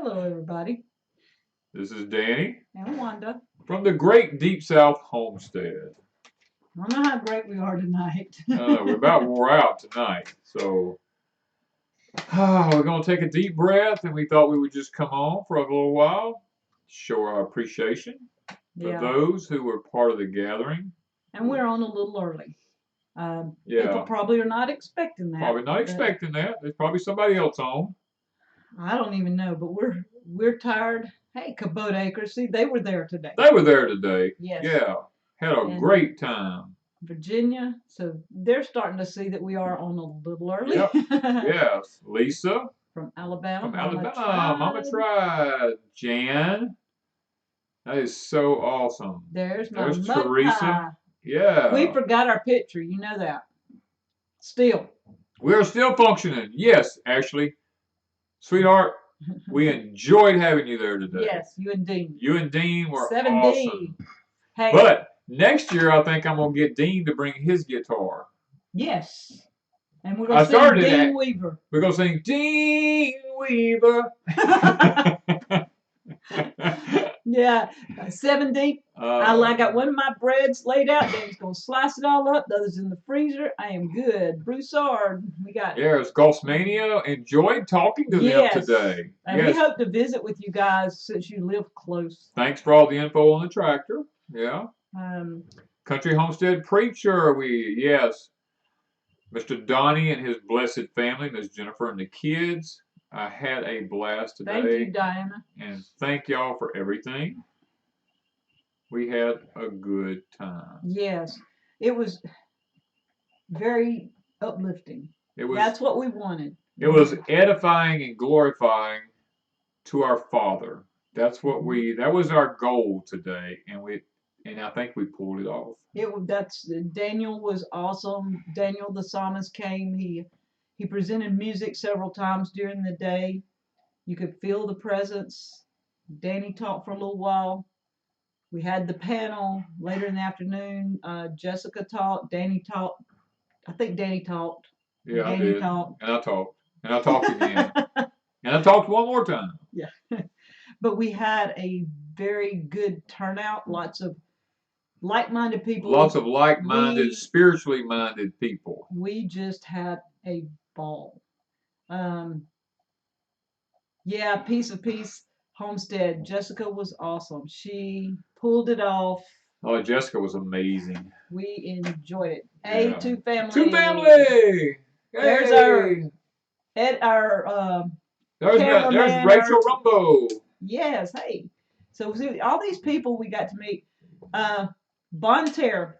Hello, everybody. This is Danny And Wanda. from the Great Deep South Homestead. I don't know how great we are tonight. We're about wore out tonight, so we're going to take a deep breath, and we thought we would just come on for a little while, show our appreciation for those who were part of the gathering. And we're on a little early. Yeah. People probably are not expecting that. Probably not expecting that. There's probably somebody else on. I don't even know, but we're tired. Hey, Cabot Acres, see, they were there today. They were there today. Yes. Yeah. Had a great time. Virginia, so they're starting to see that we are on a little early. Yep. Yes. Lisa. From Alabama. From Alabama. Mama tried. Jan. That is so awesome. There's Teresa. Yeah. We forgot our picture. You know that. Still. We're still functioning. Yes, Ashley. Sweetheart, we enjoyed having you there today. Yes, you and Dean. You and Dean were 7D. awesome. Hey. But next year, I think I'm going to get Dean to bring his guitar. Yes. And we're going to sing Dean Weaver. We're going to sing Dean Weaver. Yeah, 7D. I got one of my breads laid out. Dan's going to slice it all up. The other's in the freezer. I am good. Broussard. We got. Yes, Golfsmania. Enjoyed talking to them today. And we hope to visit with you guys since you live close. Thanks for all the info on the tractor. Yeah. Country Homestead Preacher. Mr. Donnie and his blessed family, Miss Jennifer and the kids. I had a blast today. Thank you, Diana. And thank y'all for everything. We had a good time. Yes. It was very uplifting. That's what we wanted. It was edifying and glorifying to our Father. That was our goal today, and I think we pulled it off. Daniel was awesome. Daniel the psalmist came. He presented music several times during the day. You could feel the presence. Danny talked for a little while. We had the panel later in the afternoon. Jessica talked. Danny talked. I think Danny talked. Yeah, Danny I did. Talked. And I talked. And I talked again. And I talked one more time. Yeah. But we had a very good turnout. Lots of like-minded people. Lots of like-minded, spiritually minded people. We just had a ball. Piece of Peace Homestead. Jessica was awesome. She pulled it off. Oh, Jessica was amazing. We enjoyed it. Two family. Two family. There's there's Rachel Rumbo. Yes, hey. So all these people we got to meet. Bonterre.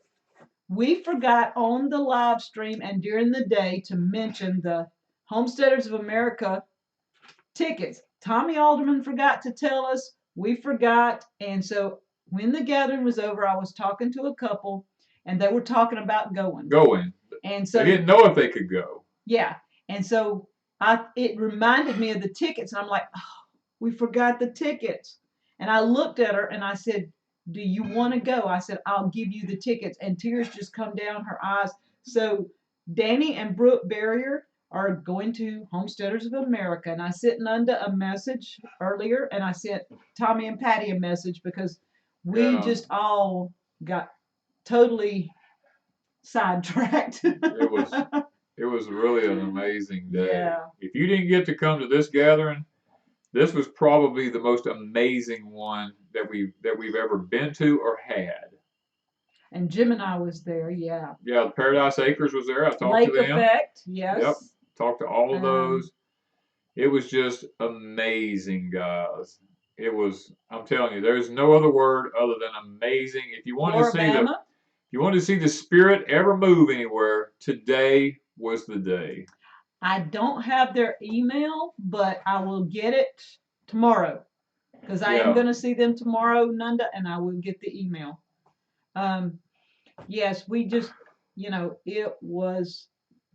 We forgot on the live stream and during the day to mention the Homesteaders of America tickets. Tommy Alderman forgot to tell us. We forgot. And so when the gathering was over, I was talking to a couple and they were talking about going. And so they didn't know if they could go. Yeah. And so it reminded me of the tickets. And I'm like, oh, we forgot the tickets. And I looked at her and I said, do you want to go? I said, I'll give you the tickets. And tears just come down her eyes. So Danny and Brooke Barrier are going to Homesteaders of America. And I sent Nunda a message earlier. And I sent Tommy and Patty a message because we just all got totally sidetracked. It was really an amazing day. Yeah. If you didn't get to come to this gathering, this was probably the most amazing one that we've ever been to or had. And Jim and I was there, yeah. Yeah, the Paradise Acres was there. I talked Lake to them. Effect, yes. Yep, talked to all of those. It was just amazing, guys. It was. I'm telling you, there's no other word other than amazing. If you wanted to see the Spirit ever move anywhere, today was the day. I don't have their email, but I will get it tomorrow because I am going to see them tomorrow, Nunda, and I will get the email. Yes, we just, it was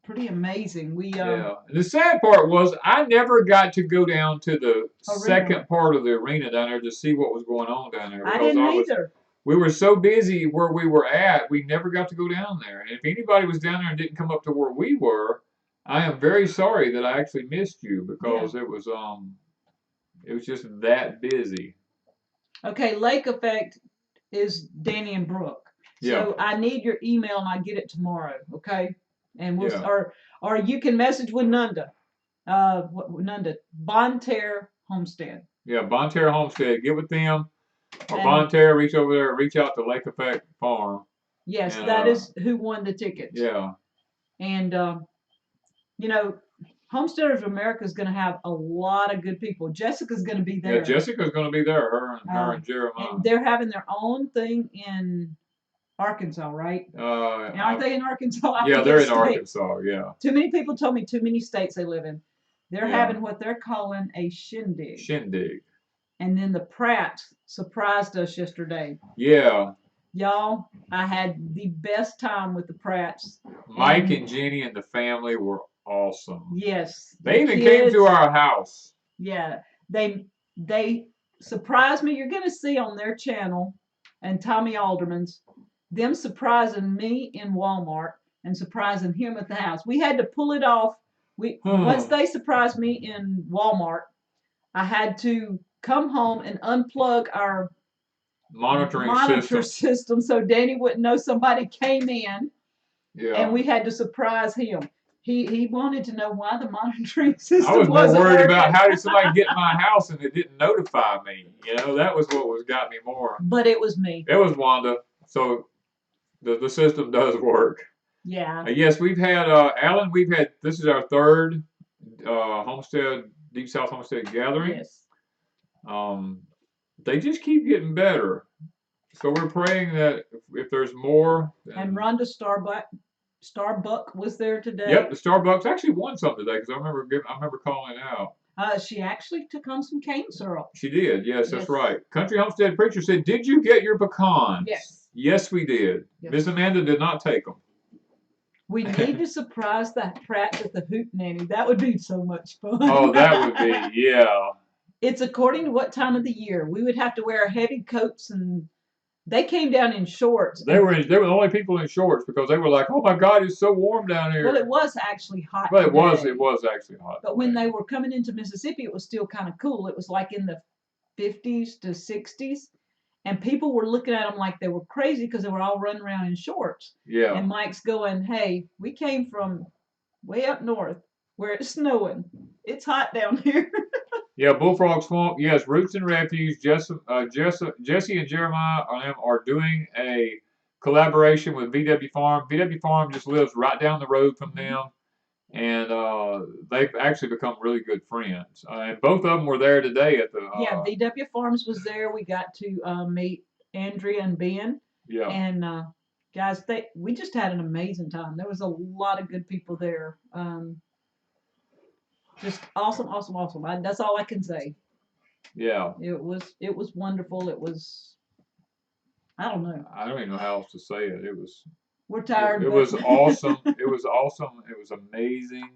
pretty amazing. And the sad part was I never got to go down to the second part of the arena down there to see what was going on down there. I didn't either. We were so busy where we were at, we never got to go down there. And if anybody was down there and didn't come up to where we were, I am very sorry that I actually missed you because it It was just that busy. Okay, Lake Effect is Danny and Brooke. Yeah. So I need your email and I get it tomorrow. Okay, and we'll Yeah. or you can message with Nunda. Nunda Bonterre Homestead. Yeah, Bonterre Homestead. Get with them. Or And Bonterre, reach over there, reach out to Lake Effect Farm. yes, And, that is who won the tickets. Yeah. And you know, Homesteaders of America is going to have a lot of good people. Jessica's going to be there. Yeah, Jessica's going to be there. Her and Jeremiah. And they're having their own thing in Arkansas, right? Aren't they in Arkansas? Yeah, they're in Arkansas. Yeah. Too many people told me too many states they live in. They're having what they're calling a shindig. Shindig. And then the Pratts surprised us yesterday. Yeah. Y'all, I had the best time with the Pratts. Mike and Jenny and the family were awesome. Yes. They even came to our house. Yeah. They surprised me. You're going to see on their channel and Tommy Alderman's them surprising me in Walmart and surprising him at the house. We had to pull it off. Once they surprised me in Walmart, I had to come home and unplug our monitor system so Danny wouldn't know somebody came in. Yeah. And we had to surprise him. He wanted to know why the monitoring system I was more worried working. about how did somebody get in my house and it didn't notify me. You know, that was what got me more. But it was me. It was Wanda. So the system does work. Yeah. Yes, we've had Alan. This is our third Homestead Deep South Homestead gathering. Yes. They just keep getting better. So we're praying that if there's more. And Rhonda Starbuck was there today. Yep, the Starbucks actually won something today because I remember calling it out. She actually took home some cane syrup. She did. Yes, that's right. Country Homestead Preacher said, "Did you get your pecans?" Yes. Yes, we did. Yes. Miss Amanda did not take them. We need to surprise that Pratt with the hoot nanny. That would be so much fun. Oh, that would be, yeah. It's according to what time of the year. We would have to wear heavy coats, and they came down in shorts. They were the only people in shorts because they were like, "Oh my God, it's so warm down here." Well, it was actually hot. But it was actually hot. But when they were coming into Mississippi, it was still kind of cool. It was like in the 50s to 60s. And people were looking at them like they were crazy because they were all running around in shorts. Yeah. And Mike's going, "Hey, we came from way up north where it's snowing. It's hot down here." Yeah, Bullfrog Swamp. Yes, Roots and Refuge. Jesse and Jeremiah are doing a collaboration with VW Farm. VW Farm just lives right down the road from them. And they've actually become really good friends. And both of them were there today at the. Yeah, VW Farms was there. We got to meet Andrea and Ben. Yeah. And guys, we just had an amazing time. There was a lot of good people there. Just awesome. That's all I can say. Yeah. It was wonderful. It was. I don't know. I don't even know how else to say it. It was. We're tired. It was awesome. It was awesome. It was amazing.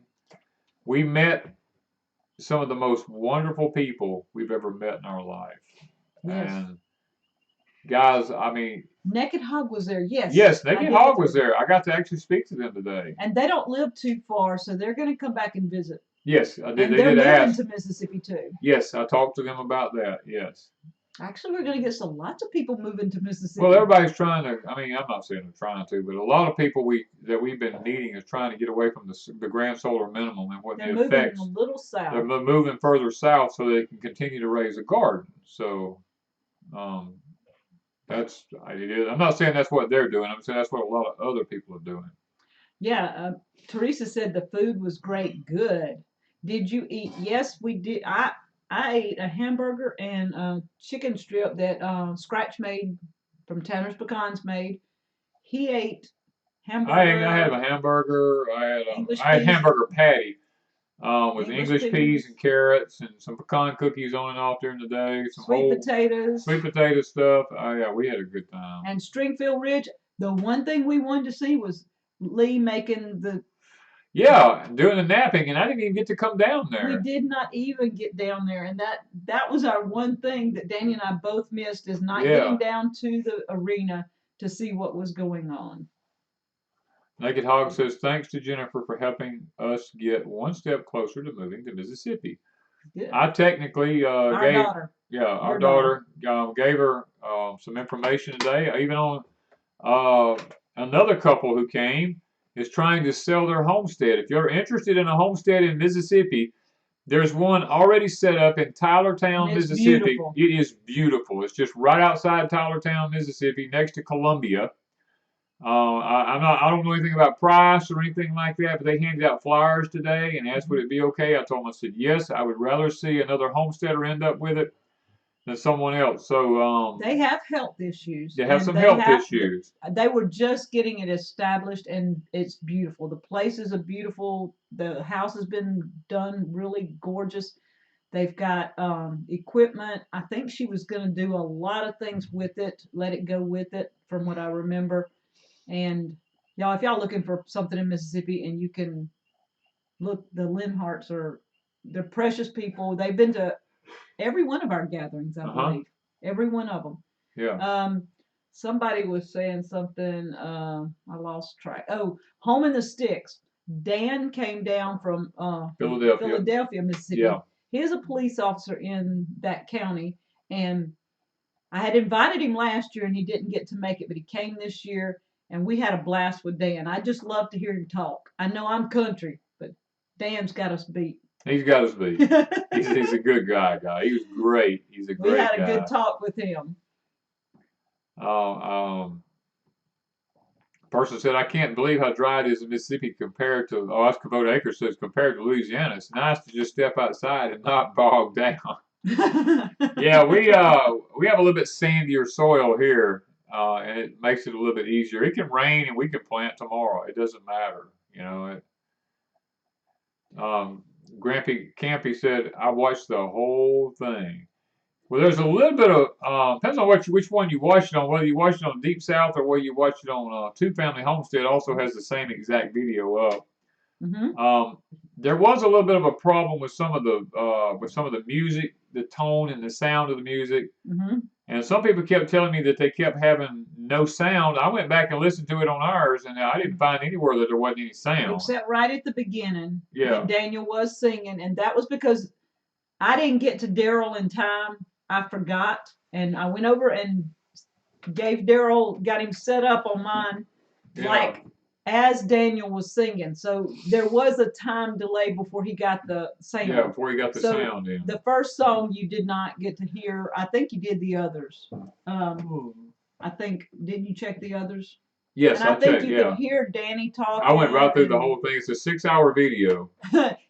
We met some of the most wonderful people we've ever met in our life. Yes. And guys, I mean. Naked Hog was there. Yes. Yes, Naked Hog was there. I got to actually speak to them today. And they don't live too far, so they're going to come back and visit. Yes, I did. And they're moving to Mississippi too. Yes, I talked to them about that. Yes. Actually, we're going to get lots of people moving to Mississippi. Well, everybody's trying to. I mean, I'm not saying they're trying to, but a lot of people that we've been meeting is trying to get away from the grand solar minimum and what the effects. They're moving a little south. They're moving further south so they can continue to raise a garden. So, that's it is. I'm not saying that's what they're doing. I'm saying that's what a lot of other people are doing. Yeah, Teresa said the food was great. Good. Did you eat? Yes, we did. I ate a hamburger and a chicken strip that Scratch made from Tanner's Pecans made. He ate hamburger. I had a hamburger. I had hamburger patty with English peas and carrots and some pecan cookies on and off during the day. Some sweet potatoes. Sweet potato stuff. Oh, yeah, we had a good time. And Stringfield Ridge. The one thing we wanted to see was Lee making the. Yeah, doing the napping, and I didn't even get to come down there. We did not even get down there, and that was our one thing that Danny and I both missed is not getting down to the arena to see what was going on. Naked Hog says, "Thanks to Jennifer for helping us get one step closer to moving to Mississippi." Good. I technically our daughter. Yeah, our daughter gave her some information today. Even on another couple who came is trying to sell their homestead. If you're interested in a homestead in Mississippi, there's one already set up in Tylertown, Mississippi. Beautiful. It is beautiful. It's just right outside Tylertown, Mississippi, next to Columbia. I don't know anything about price or anything like that, but they handed out flyers today and asked would it be okay. I told them, I said yes. I would rather see another homesteader end up with it than someone else. So they have health issues. They have some health issues. They were just getting it established, and it's beautiful. The place is beautiful. The house has been done really gorgeous. They've got equipment. I think she was going to do a lot of things with it, let it go with it, from what I remember. And y'all, if y'all looking for something in Mississippi, and you can look, the Linharts they're precious people. They've been to every one of our gatherings, I believe. Every one of them. Yeah. Somebody was saying something. I lost track. Oh, Home in the Sticks. Dan came down from Philadelphia, Mississippi. Yeah. He's a police officer in that county, and I had invited him last year, and he didn't get to make it, but he came this year, and we had a blast with Dan. I just love to hear him talk. I know I'm country, but Dan's got us beat. He's got us beat. He's a good guy. He was great. He's a great guy. We had a good talk with him. Person said, I can't believe how dry it is in Mississippi compared to, that's Kavota Acres says, compared to Louisiana. It's nice to just step outside and not bog down. Yeah, we have a little bit sandier soil here, and it makes it a little bit easier. It can rain and we can plant tomorrow. It doesn't matter, you know. Grampy Campy said, I watched the whole thing. Well, there's a little bit of depends on which one you watch it on. Whether you watch it on Deep South or whether you watch it on Two Family Homestead, also has the same exact video up. There was a little bit of a problem with some of the music, the tone and the sound of the music, and some people kept telling me that they kept having no sound. I went back and listened to it on ours, and I didn't find anywhere that there wasn't any sound, except right at the beginning. Yeah, when Daniel was singing, and that was because I didn't get to Daryl in time. I forgot, and I went over and gave Daryl, got him set up on mine, like as Daniel was singing. So there was a time delay before he got the sound. Yeah, before he got the sound in. The first song you did not get to hear. I think you did the others. I think, didn't you check the others? Yes, and I think you could hear Danny talking. I went right through the whole thing. It's a 6-hour video.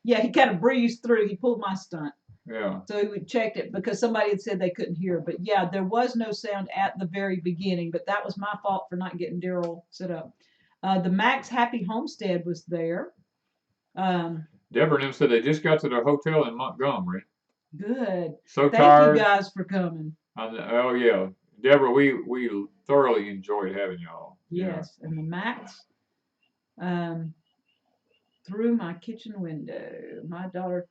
Yeah, he kind of breezed through. He pulled my stunt. Yeah. So we checked it because somebody had said they couldn't hear. But yeah, there was no sound at the very beginning. But that was my fault for not getting Daryl set up. The Max Happy Homestead was there. Deborah and them said they just got to their hotel in Montgomery. Good. So tired. Thank you guys for coming. Oh yeah, Deborah, we thoroughly enjoyed having y'all. Yes, and the Max. Through my kitchen window, my daughter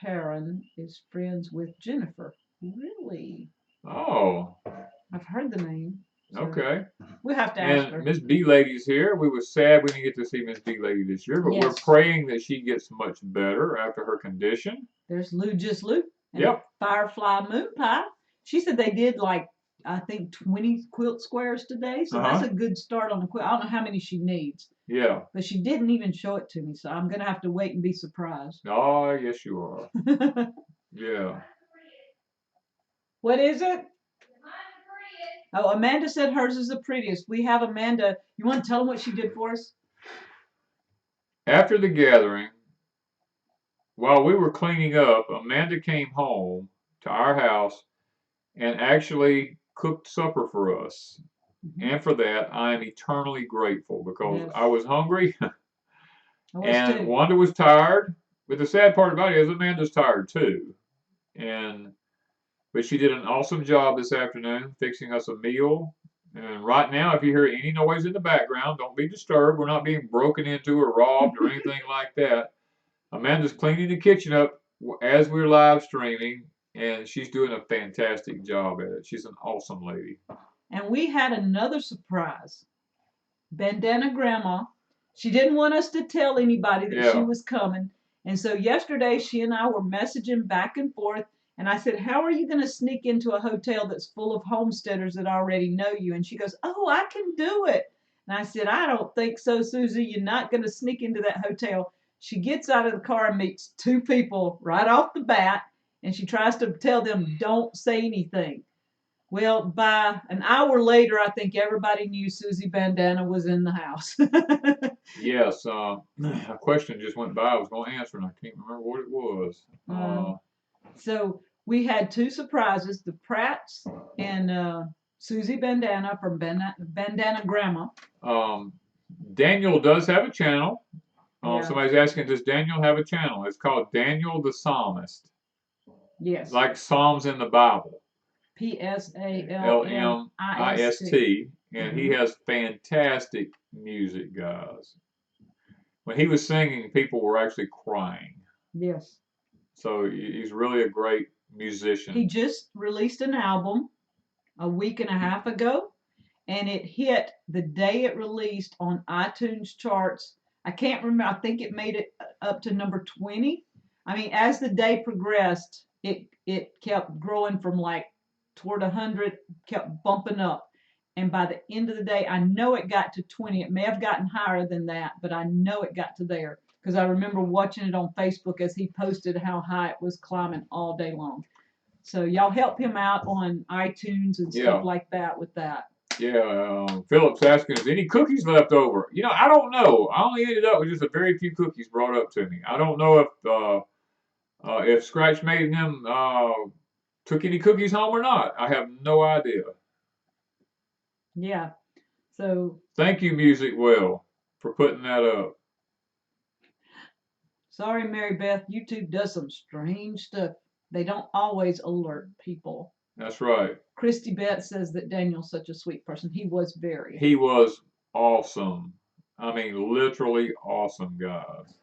Taryn is friends with Jennifer. Really? Oh. I've heard the name. So okay. We'll have to ask her. And Miss B Lady's here. We were sad we didn't get to see Miss B Lady this year, but we're praying that she gets much better after her condition. There's Lou Just Lou. Yep. Firefly Moon Pie. She said they did like, I think 20 quilt squares today. So that's a good start on the quilt. I don't know how many she needs. Yeah. But she didn't even show it to me, so I'm going to have to wait and be surprised. Oh, yes, you are. Yeah. What is it? Oh, Amanda said hers is the prettiest. We have Amanda. You want to tell them what she did for us? After the gathering, while we were cleaning up, Amanda came home to our house and actually cooked supper for us. And for that, I am eternally grateful because I was hungry and Wanda was tired. But the sad part about it is Amanda's tired too. But she did an awesome job this afternoon fixing us a meal. And right now, if you hear any noise in the background, don't be disturbed. We're not being broken into or robbed or anything like that. Amanda's cleaning the kitchen up as we're live streaming, and she's doing a fantastic job at it. She's an awesome lady. And we had another surprise. Bandana Grandma. She didn't want us to tell anybody that she was coming. And so yesterday, she and I were messaging back and forth. And I said, how are you going to sneak into a hotel that's full of homesteaders that already know you? And she goes, oh, I can do it. And I said, I don't think so, Susie. You're not going to sneak into that hotel. She gets out of the car and meets two people right off the bat. And she tries to tell them, don't say anything. Well, by an hour later, I think everybody knew Susie Bandana was in the house. Yes, a question just went by. I was going to answer, and I can't remember what it was. So we had two surprises: the Pratts and Susie Bandana from Bandana Grandma. Daniel does have a channel. Yeah. Somebody's asking, does Daniel have a channel? It's called Daniel the Psalmist. Yes. Like Psalms in the Bible. Psalmist. And he has fantastic music, guys. When he was singing, people were actually crying. Yes. So he's really a great musician. He just released an album a week and a half ago, and it hit the day it released on iTunes charts. I can't remember. I think it made it up to number 20. I mean, as the day progressed, it kept growing from like toward 100, kept bumping up. And by the end of the day, I know it got to 20. It may have gotten higher than that, but I know it got to there because I remember watching it on Facebook as he posted how high it was climbing all day long. So y'all help him out on iTunes and stuff like that with that. Yeah, Philip's asking, is any cookies left over? You know, I don't know. I only ended up with just a very few cookies brought up to me. I don't know if Scratch made them took any cookies home or not. I have no idea. Yeah. So thank you, Music Well, for putting that up. Sorry, Mary Beth. YouTube does some strange stuff. They don't always alert people. That's right. Christy Beth says that Daniel's such a sweet person. He was very. He was awesome. I mean, literally awesome, guys.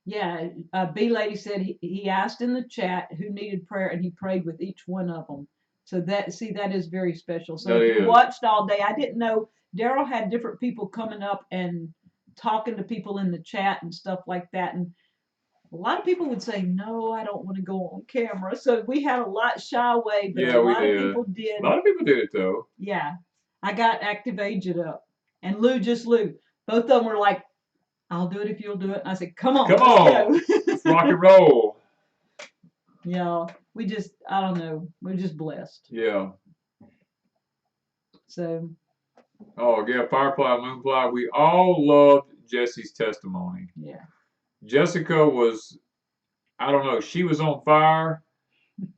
Yeah, B Lady said he asked in the chat who needed prayer, and he prayed with each one of them. So that is very special. So if you watched all day, I didn't know Daryl had different people coming up and talking to people in the chat and stuff like that, and a lot of people would say, no, I don't want to go on camera. So we had a lot shy away, but a lot of people did. A lot of people did it, though. Yeah. I got Active Agent up. And Lou. Both of them were like, I'll do it if you'll do it. And I said, come on. Let's rock and roll. Yeah. I don't know. We're just blessed. Yeah. So. Oh, yeah, Firefly, Moonfly. We all loved Jesse's testimony. Yeah. Jessica was, I don't know, she was on fire,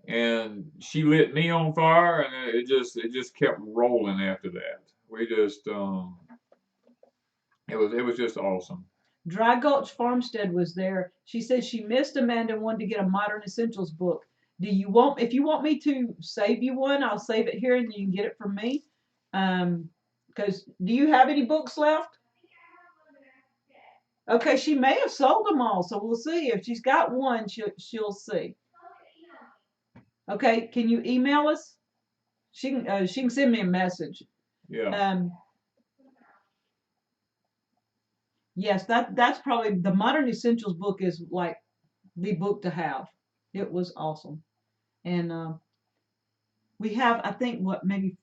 and she lit me on fire, and it just kept rolling after that. We just, it was just awesome. Dry Gulch Farmstead was there. She said she missed Amanda and wanted to get a Modern Essentials book. If you want me to save you one, I'll save it here, and you can get it from me. Because do you have any books left? Okay, she may have sold them all, so we'll see. If she's got one, she'll see. Okay, can you email us? She can send me a message. Yeah. Yes, that's probably the Modern Essentials book is like the book to have. It was awesome, and we have I think maybe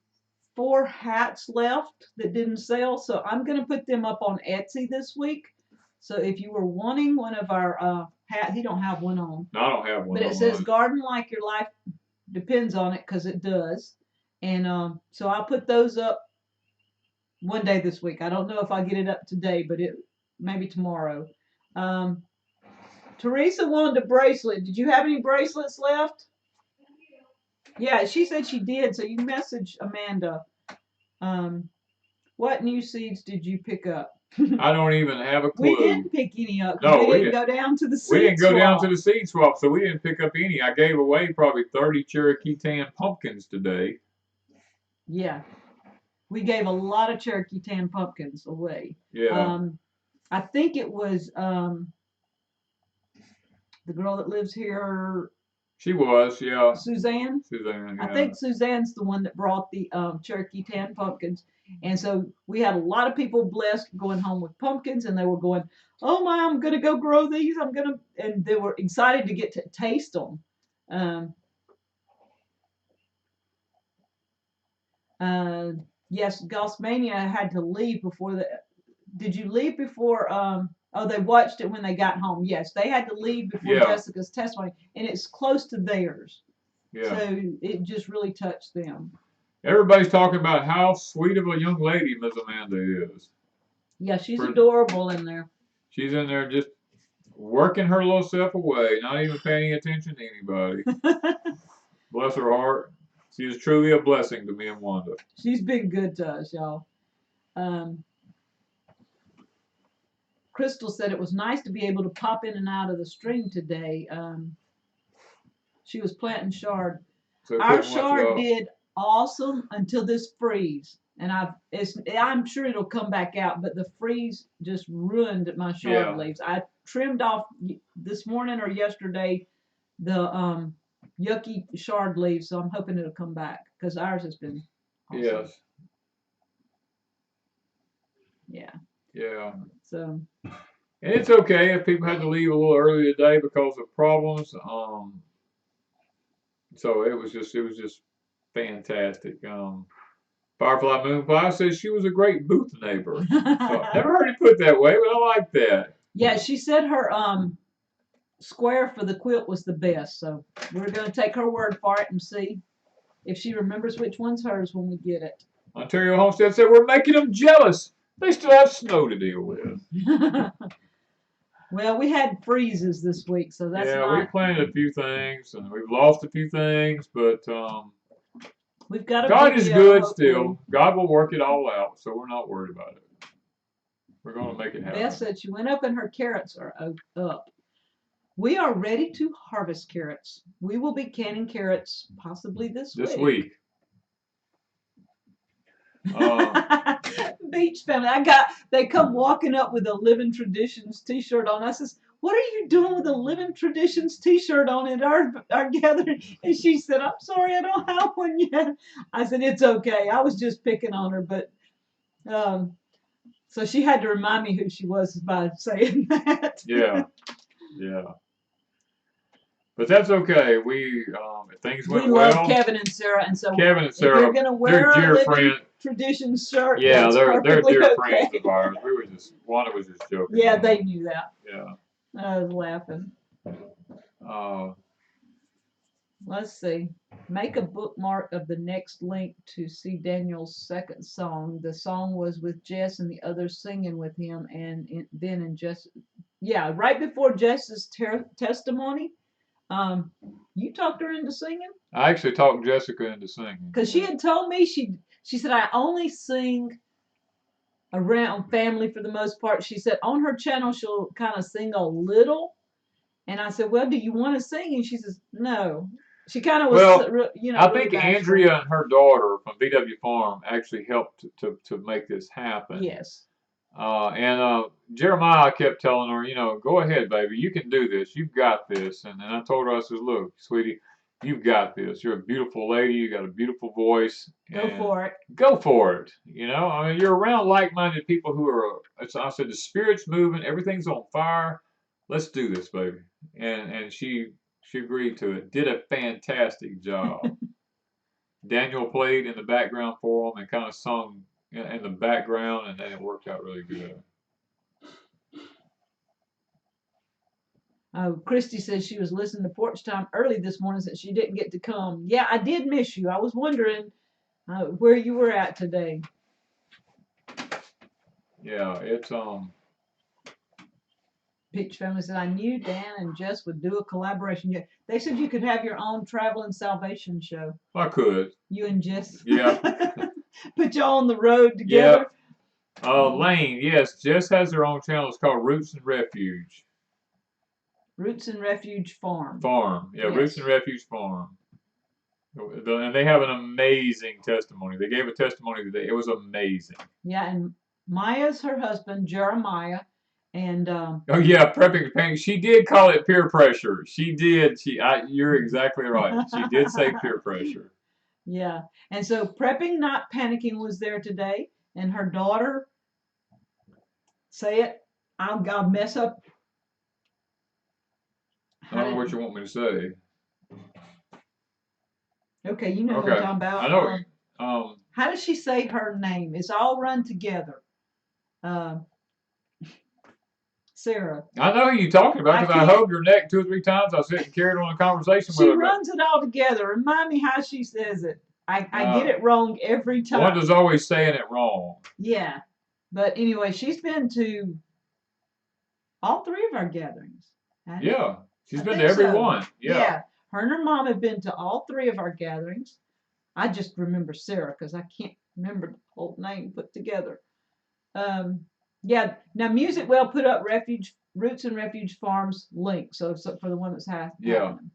4 hats left that didn't sell, so I'm gonna put them up on Etsy this week. So if you were wanting one of our hats, he don't have one on. No, I don't have one. But it says "Garden Like Your Life Depends on It" because it does, and so I'll put those up one day this week. I don't know if I'll get it up today, but maybe tomorrow. Teresa wanted a bracelet. Did you have any bracelets left? Yeah, she said she did. So you message Amanda. What new seeds did you pick up? I don't even have a clue. We didn't pick any up. No, we didn't go down to the seed swap. We didn't go down to the seed swap, so we didn't pick up any. I gave away probably 30 Cherokee Tan pumpkins today. Yeah. We gave a lot of Cherokee Tan pumpkins away. Yeah. I think it was the girl that lives here, She was, yeah. Suzanne? Suzanne, yeah. I think Suzanne's the one that brought the Cherokee tan pumpkins. And so we had a lot of people blessed going home with pumpkins, and they were going, "Oh my, I'm gonna go grow these. And they were excited to get to taste them. Um, yes, Gossmania had to leave before the. Did you leave before? Oh, they watched it when they got home. Yes, they had to leave before Jessica's testimony, and it's close to theirs. Yeah. So it just really touched them. Everybody's talking about how sweet of a young lady Miss Amanda is. Yeah, she's adorable in there. She's in there just working her little self away, not even paying attention to anybody. Bless her heart. She is truly a blessing to me and Wanda. She's been good to us, y'all. Crystal said it was nice to be able to pop in and out of the stream today. She was planting chard. So our chard did awesome until this freeze, and I'm sure it'll come back out, but the freeze just ruined my chard leaves. I trimmed off this morning or yesterday the yucky chard leaves, so I'm hoping it'll come back because ours has been awesome. Yes. Yeah. Yeah. So. And it's okay if people had to leave a little early today because of problems. So it was just fantastic. Firefly Moonfly says she was a great booth neighbor. So I never heard it put that way, but I like that. Yeah, she said her square for the quilt was the best. So we're going to take her word for it and see if she remembers which one's hers when we get it. Ontario Homestead said we're making them jealous. They still have snow to deal with. Well, we had freezes this week, so that's we planted a few things and we've lost a few things, but we've got God is good still. God will work it all out, so we're not worried about it. We're going to make it happen. Beth said she went up and her carrots are up. We are ready to harvest carrots. We will be canning carrots possibly this week. Beach family. They come walking up with a Living Traditions t-shirt on. I says, "What are you doing with a Living Traditions t-shirt on at our gathering?" And she said, "I'm sorry, I don't have one yet." I said, "It's okay. I was just picking on her." But so she had to remind me who she was by saying that. Yeah. But that's okay. We things went well. We love Kevin and Sarah, and so Kevin and Sarah, if you're gonna wear a Living Traditions shirt, yeah, they're dear friends of ours. Wanda was just joking. Yeah, they knew that. Yeah. I was laughing. Let's see. Make a bookmark of the next link to see Daniel's second song. The song was with Jess and the others singing with him, and then in Jess, right before Jess's testimony. You talked her into singing? I actually talked Jessica into singing. Because she had told me, she said, I only sing around family for the most part. She said on her channel, she'll kind of sing a little. And I said, well, do you want to sing? And she says, no. She kind of was, I think Andrea and her daughter from VW Farm actually helped to make this happen. Yes. And Jeremiah kept telling her, go ahead, baby, you can do this. You've got this. And then I told her, I said, look, sweetie, you've got this. You're a beautiful lady. You got a beautiful voice. Go for it. Go for it. You're around like-minded people who are, I said, the spirit's moving. Everything's on fire. Let's do this, baby. And she agreed to it. Did a fantastic job. Daniel played in the background for them and kind of sung in the background, and then it worked out really good. Christy says she was listening to Porch Time early this morning since she didn't get to come. Yeah, I did miss you. I was wondering where you were at today. Yeah, it's Peach Family said, I knew Dan and Jess would do a collaboration. Yeah, they said you could have your own travel and salvation show. I could. You and Jess. Yeah. Put y'all on the road together. Yeah. Lane, yes, Jess has her own channel. It's called Roots and Refuge. Roots and Refuge Farm. Yeah, yes. Roots and Refuge Farm. And they have an amazing testimony. They gave a testimony today. It was amazing. Yeah, and Maya's her husband, Jeremiah, And oh yeah, prepping to panic. She did call it peer pressure. She did. You're exactly right. She did say peer pressure. yeah. And so prepping, not panicking was there today, and her daughter, say it, I'll mess up. I don't know what you want me to say. Okay, you know what I'm Okay, talking about. I know. How does she say her name? It's all run together. Uh, Sarah. I know who you're talking about because I hugged her neck 2 or 3 times. I was sitting carried on a conversation with her. She runs it all together. Remind me how she says it. I get it wrong every time. Wanda's always saying it wrong. Yeah. But anyway, she's been to all 3 of our gatherings. Yeah. She's been to every one. Yeah. Her and her mom have been to all 3 of our gatherings. I just remember Sarah because I can't remember the whole name put together. Yeah. Now, Music Well put up Roots and Refuge Farms link. So for the one that's happening.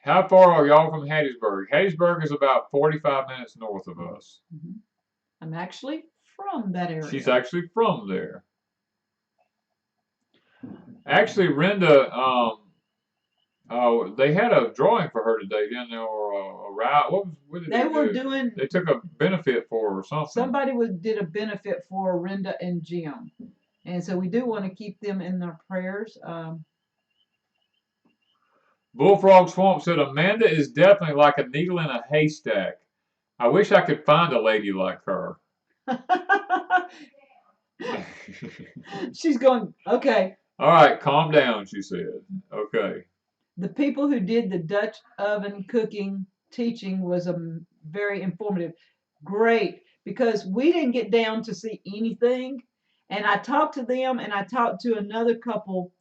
How far are y'all from Hattiesburg? Hattiesburg is about 45 minutes north of us. Mm-hmm. I'm actually from that area. She's actually from there. Actually, Renda, they had a drawing for her today, didn't they? Or a route. What did they were doing? They took a benefit for her or something. Somebody did a benefit for Renda and Jim, and so we do want to keep them in their prayers. Bullfrog Swamp said Amanda is definitely like a needle in a haystack. I wish I could find a lady like her. She's going, okay. All right, calm down, she said. Okay. The people who did the Dutch oven cooking teaching was very informative. Great, because we didn't get down to see anything. And I talked to them, and I talked to another couple.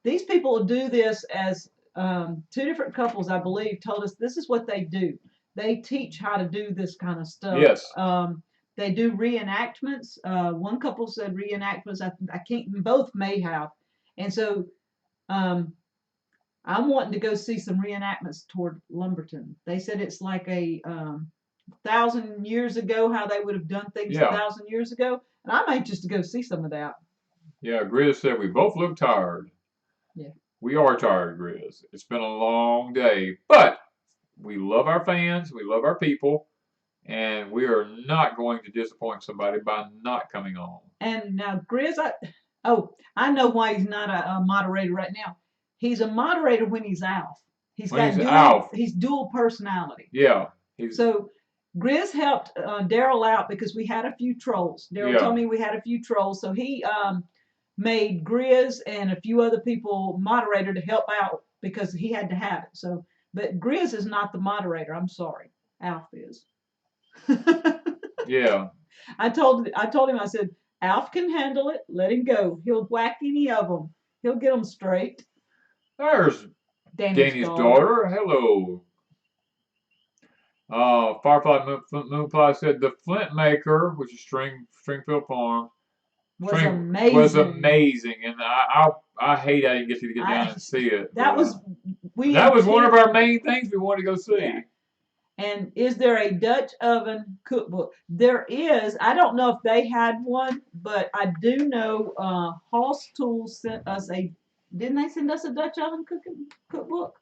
These people do this as 2 different couples, I believe, told us this is what they do. They teach how to do this kind of stuff. Yes. They do reenactments. One couple said reenactments. I can't. Both may have. And so I'm wanting to go see some reenactments toward Lumberton. They said it's like a 1,000 years ago, how they would have done things 1,000 years ago. And I'm anxious to go see some of that. Yeah, Grizz said we both look tired. Yeah. We are tired, Grizz. It's been a long day, but we love our fans. We love our people. And we are not going to disappoint somebody by not coming on. And now, Grizz, I know why he's not a moderator right now. He's a moderator when he's Alf. He's dual personality. Yeah. So Grizz helped Daryl out because we had a few trolls. Daryl told me we had a few trolls. So he made Grizz and a few other people moderator to help out because he had to have it. So, but Grizz is not the moderator. I'm sorry. Alf is. Yeah. I told him, I said, Alf can handle it. Let him go. He'll whack any of them. He'll get them straight. There's Danny's daughter. Hello. Firefly Moonfly said the Flint Maker, which is Stringfield Farm, was amazing, and I hate I didn't get to get down and see it. That was one of our main things we wanted to go see. Yeah. And is there a Dutch oven cookbook? There is. I don't know if they had one, but I do know Hoss Tools sent us didn't they send us a Dutch oven cookbook?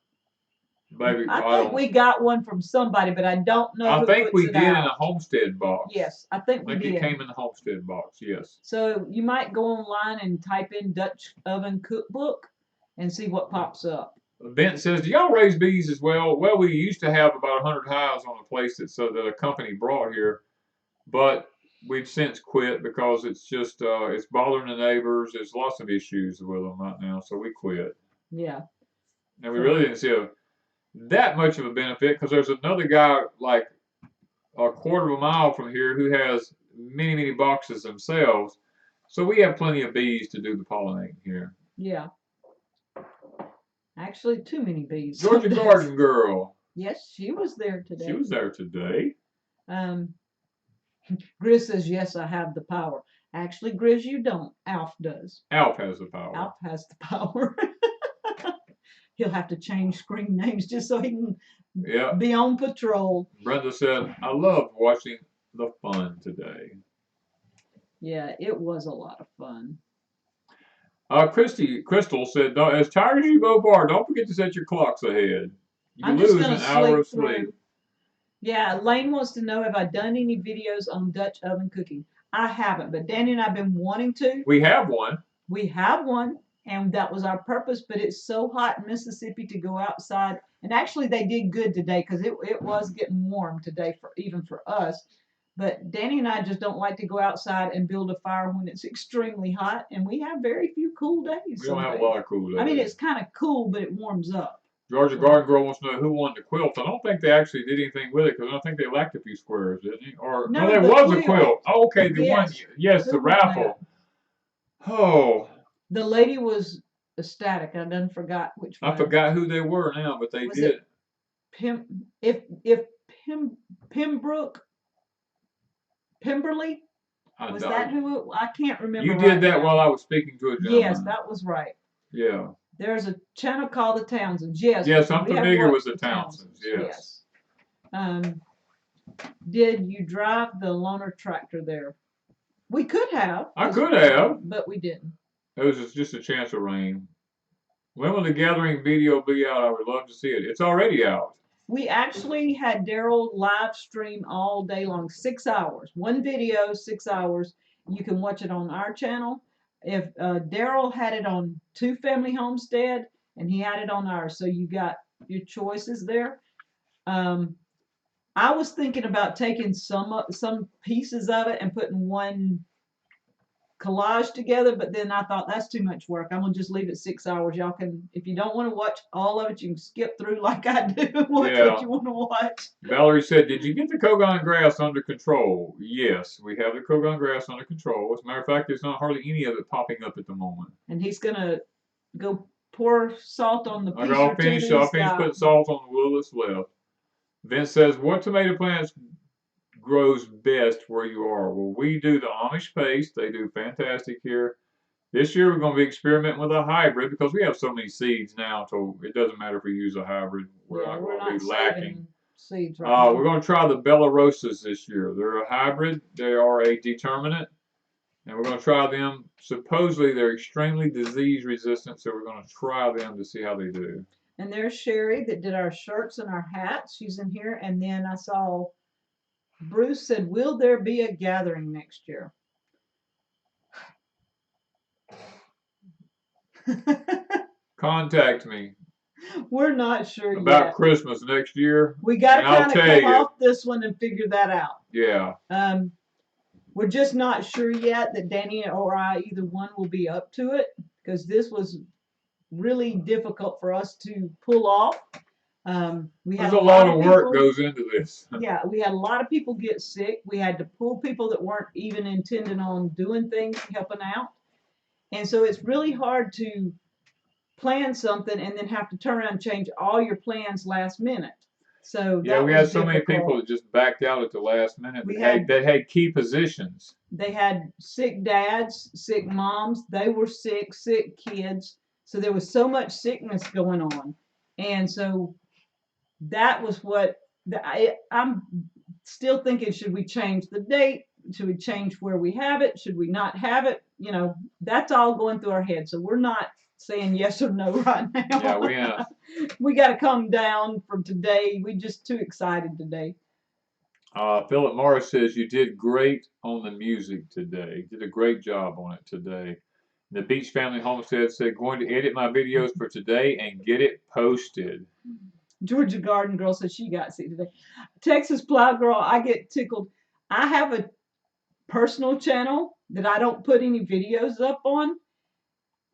Maybe, I think we got one from somebody, but I don't know. I think we did in a Homestead box. Yes, I think we did. It came in the Homestead box, yes. So you might go online and type in Dutch oven cookbook and see what pops up. Bent says, do y'all raise bees as well? Well, we used to have about 100 hives on a place that a company brought here, but we've since quit because it's just it's bothering the neighbors. There's lots of issues with them right now, so we quit. Yeah. And we really didn't see that much of a benefit because there's another guy like a quarter of a mile from here who has many boxes themselves, so we have plenty of bees to do the pollinating here. Yeah. Actually, too many bees. Georgia Garden Girl. Yes, she was there today. She was there today. Grizz says, yes, I have the power. Actually, Grizz, you don't. Alf does. Alf has the power. Alf has the power. He'll have to change screen names just so he can be on patrol. Brenda said, I loved watching the fun today. Yeah, it was a lot of fun. Crystal said, as tired as you both are, don't forget to set your clocks ahead. You I'm just lose gonna an hour sleep of sleep. through. Yeah, Lane wants to know, have I done any videos on Dutch oven cooking? I haven't, but Danny and I have been wanting to. We have one. We have one, and that was our purpose, but it's so hot in Mississippi to go outside. And actually, they did good today because it was getting warm today even for us. But Danny and I just don't like to go outside and build a fire when it's extremely hot, and we have very few cool days. We don't have a lot of cool days. I mean, it's kind of cool, but it warms up. Georgia Garden Girl wants to know who won the quilt. I don't think they actually did anything with it because I think they lacked a few squares, didn't they? Or no, there was a quilt. Oh, okay, the one. Yes, the raffle. Oh. The lady was ecstatic. I done forgot which one. I forgot who they were now, but they did. Pemberley? Was that who? I can't remember. You did that while I was speaking to a gentleman. Yes, that was right. Yeah. There's a channel called the Townsends. Yes. Yes, I'm familiar with the Townsends. Yes. Did you drive the loaner tractor there? We could have. I could have, but we didn't. It was just a chance of rain. When will the gathering video be out? I would love to see it. It's already out. We actually had Daryl live stream all day long, 6 hours. One video, 6 hours. You can watch it on our channel. If Daryl had it on Two Family Homestead, and he had it on ours, so you got your choices there. I was thinking about taking some pieces of it and putting one collage together, but then I thought that's too much work. I'm gonna just leave it 6 hours. Y'all can, if you don't want to watch all of it, you can skip through like I do. Watch what you want to watch. Valerie said, "Did you get the Kogon grass under control?" Yes, we have the Kogon grass under control. As a matter of fact, there's not hardly any of it popping up at the moment. And he's gonna go pour salt on the piece. I'll finish putting salt on the wool that's left. Vince says, "What tomato plants grows best where you are?" Well, we do the Amish paste. They do fantastic here. This year we're going to be experimenting with a hybrid because we have so many seeds now, so it doesn't matter if we use a hybrid. We're not going to be lacking seeds right now. We're going to try the Bella Rosas this year. They're a hybrid. They are a determinate, and we're going to try them. Supposedly they're extremely disease resistant, so we're going to try them to see how they do. And there's Sherry that did our shirts and our hats. She's in here. And then I saw Bruce said, "Will there be a gathering next year?" Contact me. We're not sure about yet. Christmas next year. We got to kind of come off this one and figure that out. Yeah. We're just not sure yet that Danny or I, either one, will be up to it, because this was really difficult for us to pull off. There's a lot of work goes into this. Yeah, we had a lot of people get sick. We had to pull people that weren't even intending on doing things, helping out. And so it's really hard to plan something and then have to turn around and change all your plans last minute. So yeah, we had so many people that just backed out at the last minute. They had key positions. They had sick dads, sick moms. They were sick kids. So there was so much sickness going on. And so that was what I'm still thinking, should we change the date? Should we change where we have it? Should we not have it? You know, that's all going through our head. So we're not saying yes or no right now. Yeah, we got to come down from today. We're just too excited today. Philip Morris says, "You did great on the music today. You did a great job on it today." The Beach Family Homestead said, "Going to edit my videos for today and get it posted." Georgia Garden Girl said she got sick today. Texas Plow Girl, I get tickled. I have a personal channel that I don't put any videos up on.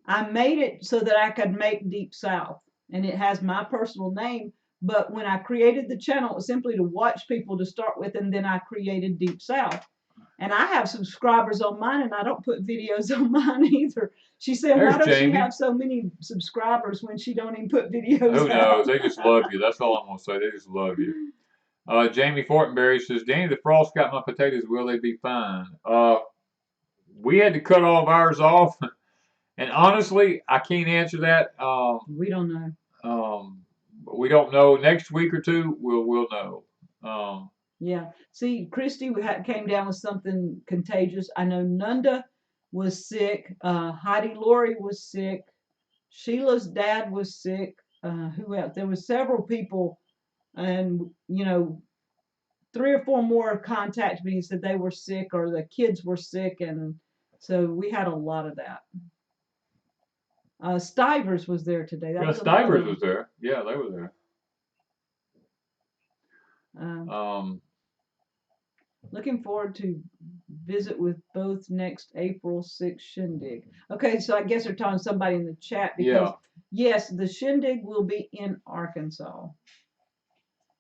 I made it so that I could make Deep South, and it has my personal name. But when I created the channel, it was simply to watch people to start with, and then I created Deep South. And I have subscribers on mine, and I don't put videos on mine either. She said, "Why does she have so many subscribers when she don't even put videos out?" Who knows? They just love you. That's all I'm going to say. They just love you. Jamie Fortenberry says, "Danny, the frost got my potatoes. Will they be fine?" We had to cut all of ours off. And honestly, I can't answer that. We don't know. We don't know. Next week or two, we'll know. Yeah. See, Christy came down with something contagious. I know Nunda was sick. Heidi Laurie was sick. Sheila's dad was sick. Who else? There were several people, and 3 or 4 more contacted me and said they were sick or the kids were sick, and so we had a lot of that. Stivers was there today. That Yeah, was Stivers was there. Yeah, they were there. Looking forward to visit with both next April 6th shindig. Okay, so I guess they're telling somebody in the chat because yes, the shindig will be in Arkansas.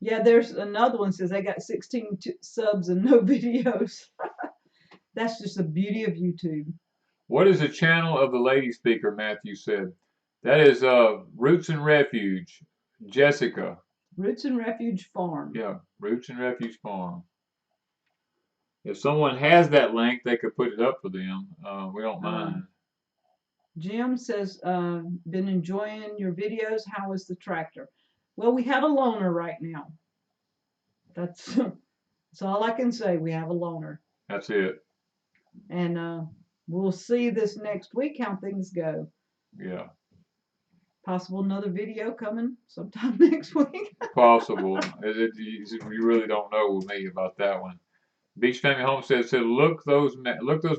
Yeah, there's another one says they got 16 subs and no videos. That's just the beauty of YouTube. What is the channel of the lady speaker? Matthew said. That is Roots and Refuge, Jessica. Roots and Refuge Farm. Yeah, Roots and Refuge Farm. If someone has that link, they could put it up for them. We don't mind. Jim says, been enjoying your videos. How is the tractor? Well, we have a loaner right now. That's all I can say. We have a loaner. That's it. And we'll see this next week how things go. Yeah. Possible another video coming sometime next week. Possible. You really don't know with me about that one. Beach Family Homestead said, look those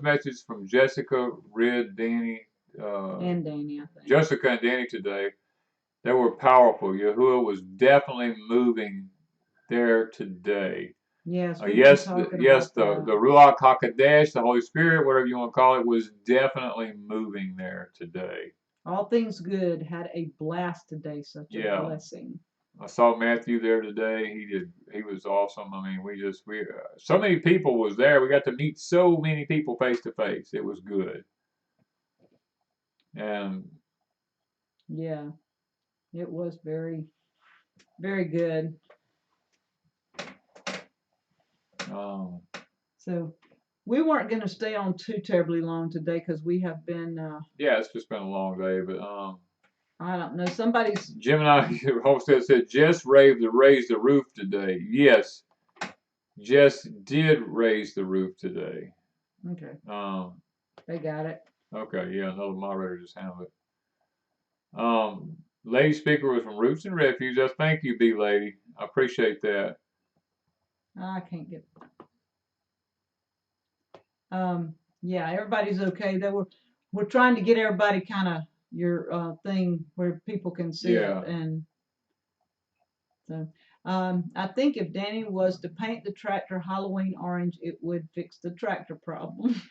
messages from Jessica, Red, Danny, and Danny, I think. Jessica and Danny today. They were powerful. Yahuwah was definitely moving there today. Yes. The Ruach HaKodesh, the Holy Spirit, whatever you want to call it, was definitely moving there today. All things good. Had a blast today. Such a blessing. I saw Matthew there today. He was awesome. I mean, so many people was there. We got to meet so many people face to face. It was good. And yeah, it was very, very good. So we weren't going to stay on too terribly long today because we have been. It's just been a long day, but I don't know. Somebody's Gemini Homestead said Jess raised the roof today. Yes, Jess did raise the roof today. Okay. They got it. Okay, yeah, another moderator just handled it. Lady speaker was from Roots and Refuge. Thank you, B Lady. I appreciate that. I can't get. Yeah, everybody's okay. We're trying to get everybody kind of your thing where people can see it, and so I think if Danny was to paint the tractor Halloween orange, it would fix the tractor problem.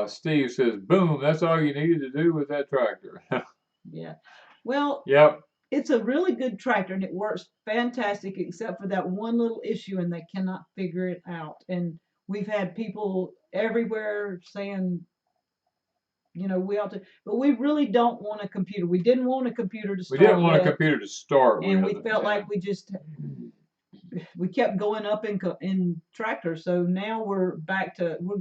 Steve says, boom, that's all you needed to do with that tractor. Yeah. Well, it's a really good tractor and it works fantastic except for that one little issue and they cannot figure it out. And we've had people everywhere saying, we ought to, but we really don't want a computer. We didn't want a computer to start with. We didn't want a computer to start with. And we felt like we kept going up in tractors. So now we're going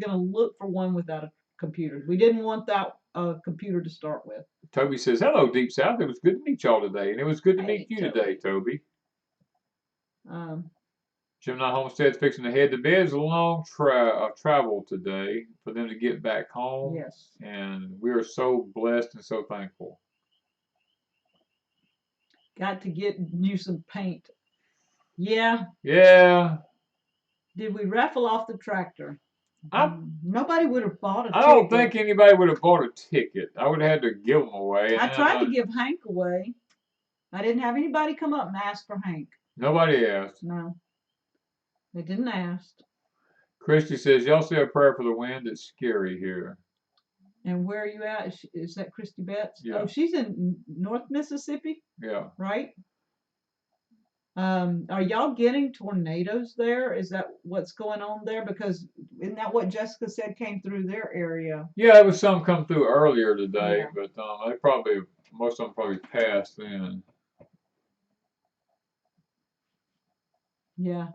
to look for one without a computer. We didn't want that computer to start with. Toby says, hello, Deep South. It was good to meet y'all today. And it was good to meet you today, Toby. Gemini Homestead's fixing to head to bed. It's a long travel today for them to get back home. Yes. And we are so blessed and so thankful. Got to get you some paint. Yeah. Yeah. Did we raffle off the tractor? Nobody would have bought a ticket. I don't think anybody would have bought a ticket. I would have had to give them away. I tried to give Hank away. I didn't have anybody come up and ask for Hank. Nobody asked. No. They didn't ask. Christy says, y'all say a prayer for the wind. It's scary here. And where are you at? Is that Christy Betts? Yeah. Oh, she's in North Mississippi? Yeah. Right? Are y'all getting tornadoes there? Is that what's going on there? Because isn't that what Jessica said came through their area? Yeah, there was some come through earlier today, but most of them probably passed then. Yeah.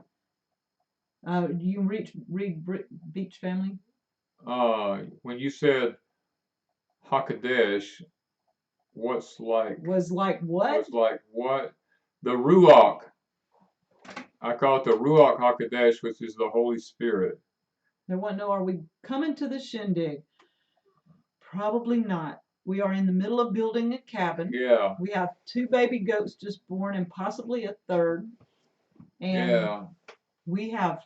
Do you read Beach Family? When you said Hakadesh, was like what? The Ruach. I call it the Ruach HaKodesh, which is the Holy Spirit. They want to know, are we coming to the shindig? Probably not. We are in the middle of building a cabin. Yeah. We have 2 baby goats just born and possibly a third. And Yeah. we have